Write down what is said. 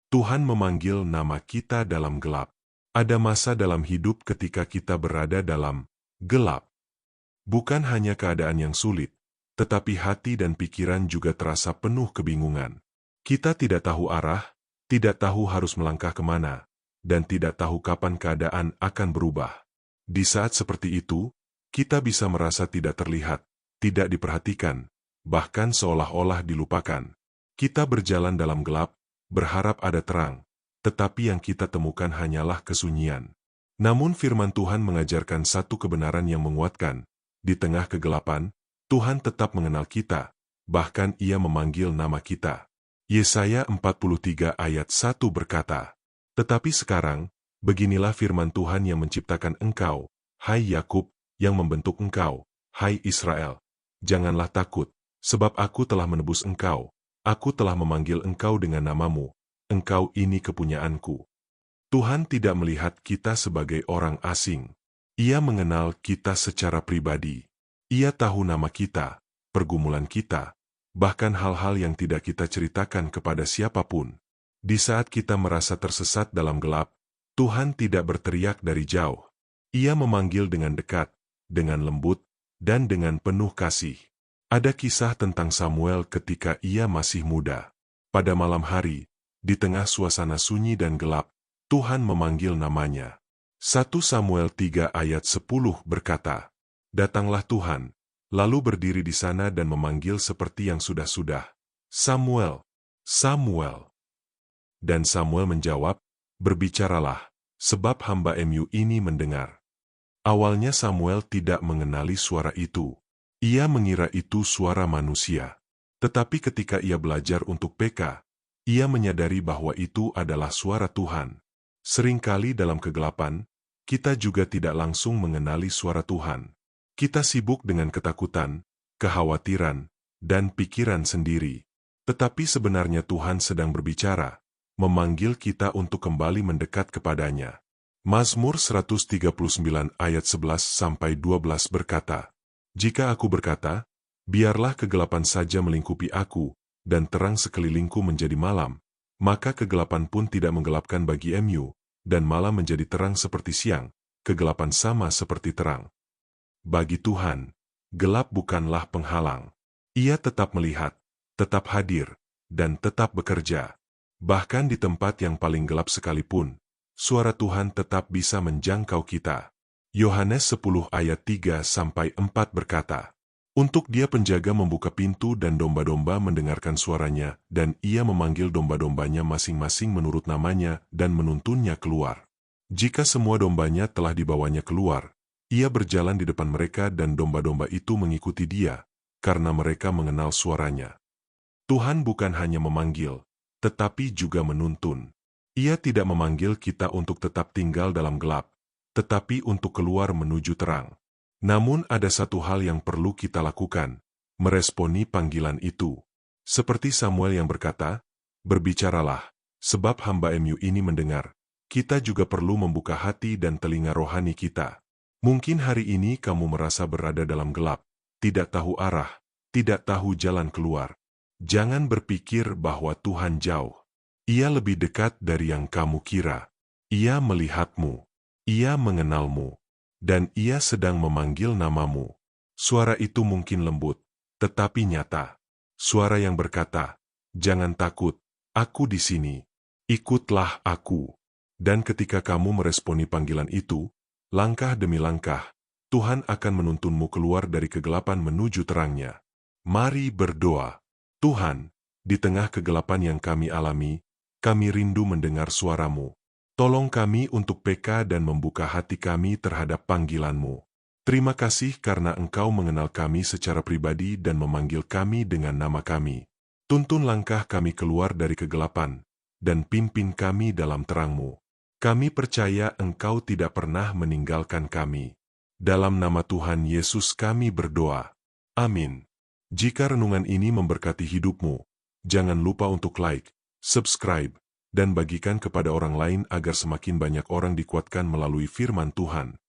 Tuhan memanggil nama kita dalam gelap. Ada masa dalam hidup ketika kita berada dalam gelap. Bukan hanya keadaan yang sulit, tetapi hati dan pikiran juga terasa penuh kebingungan. Kita tidak tahu arah, tidak tahu harus melangkah kemana, dan tidak tahu kapan keadaan akan berubah. Di saat seperti itu, kita bisa merasa tidak terlihat, tidak diperhatikan, bahkan seolah-olah dilupakan. Kita berjalan dalam gelap, berharap ada terang, tetapi yang kita temukan hanyalah kesunyian. Namun firman Tuhan mengajarkan satu kebenaran yang menguatkan. Di tengah kegelapan, Tuhan tetap mengenal kita, bahkan Ia memanggil nama kita. Yesaya 43 ayat 1 berkata, "Tetapi sekarang, beginilah firman Tuhan yang menciptakan engkau, hai Yakub, yang membentuk engkau, hai Israel. Janganlah takut, sebab aku telah menebus engkau. Aku telah memanggil engkau dengan namamu. Engkau ini kepunyaanku." Tuhan tidak melihat kita sebagai orang asing. Ia mengenal kita secara pribadi. Ia tahu nama kita, pergumulan kita, bahkan hal-hal yang tidak kita ceritakan kepada siapapun. Di saat kita merasa tersesat dalam gelap, Tuhan tidak berteriak dari jauh. Ia memanggil dengan dekat, dengan lembut, dan dengan penuh kasih. Ada kisah tentang Samuel ketika ia masih muda. Pada malam hari, di tengah suasana sunyi dan gelap, Tuhan memanggil namanya. 1 Samuel 3 ayat 10 berkata, "Datanglah Tuhan, lalu berdiri di sana dan memanggil seperti yang sudah-sudah, 'Samuel, Samuel.' Dan Samuel menjawab, 'Berbicaralah, sebab hamba-mu ini mendengar.'" Awalnya Samuel tidak mengenali suara itu. Ia mengira itu suara manusia. Tetapi ketika ia belajar untuk peka, ia menyadari bahwa itu adalah suara Tuhan. Seringkali dalam kegelapan, kita juga tidak langsung mengenali suara Tuhan. Kita sibuk dengan ketakutan, kekhawatiran, dan pikiran sendiri. Tetapi sebenarnya Tuhan sedang berbicara, memanggil kita untuk kembali mendekat kepadanya. Mazmur 139 ayat 11-12 berkata, "Jika aku berkata, biarlah kegelapan saja melingkupi aku, dan terang sekelilingku menjadi malam, maka kegelapan pun tidak menggelapkan bagi-mu, dan malam menjadi terang seperti siang, kegelapan sama seperti terang." Bagi Tuhan, gelap bukanlah penghalang. Ia tetap melihat, tetap hadir, dan tetap bekerja. Bahkan di tempat yang paling gelap sekalipun, suara Tuhan tetap bisa menjangkau kita. Yohanes 10 ayat 3-4 berkata, "Untuk Dia penjaga membuka pintu dan domba-domba mendengarkan suaranya, dan Ia memanggil domba-dombanya masing-masing menurut namanya dan menuntunnya keluar. Jika semua dombanya telah dibawanya keluar, Ia berjalan di depan mereka dan domba-domba itu mengikuti Dia, karena mereka mengenal suaranya." Tuhan bukan hanya memanggil, tetapi juga menuntun. Ia tidak memanggil kita untuk tetap tinggal dalam gelap, tetapi untuk keluar menuju terang. Namun ada satu hal yang perlu kita lakukan, meresponi panggilan itu. Seperti Samuel yang berkata, "Berbicaralah, sebab hamba-mu ini mendengar." Kita juga perlu membuka hati dan telinga rohani kita. Mungkin hari ini kamu merasa berada dalam gelap, tidak tahu arah, tidak tahu jalan keluar. Jangan berpikir bahwa Tuhan jauh. Ia lebih dekat dari yang kamu kira. Ia melihatmu. Ia mengenalmu. Dan Ia sedang memanggil namamu. Suara itu mungkin lembut, tetapi nyata. Suara yang berkata, "Jangan takut, aku di sini. Ikutlah aku." Dan ketika kamu meresponi panggilan itu, langkah demi langkah, Tuhan akan menuntunmu keluar dari kegelapan menuju terangnya. Mari berdoa. Tuhan, di tengah kegelapan yang kami alami, kami rindu mendengar suara-Mu. Tolong kami untuk peka dan membuka hati kami terhadap panggilan-Mu. Terima kasih karena Engkau mengenal kami secara pribadi dan memanggil kami dengan nama kami. Tuntun langkah kami keluar dari kegelapan, dan pimpin kami dalam terang-Mu. Kami percaya Engkau tidak pernah meninggalkan kami. Dalam nama Tuhan Yesus kami berdoa. Amin. Jika renungan ini memberkati hidupmu, jangan lupa untuk like, subscribe, dan bagikan kepada orang lain agar semakin banyak orang dikuatkan melalui firman Tuhan.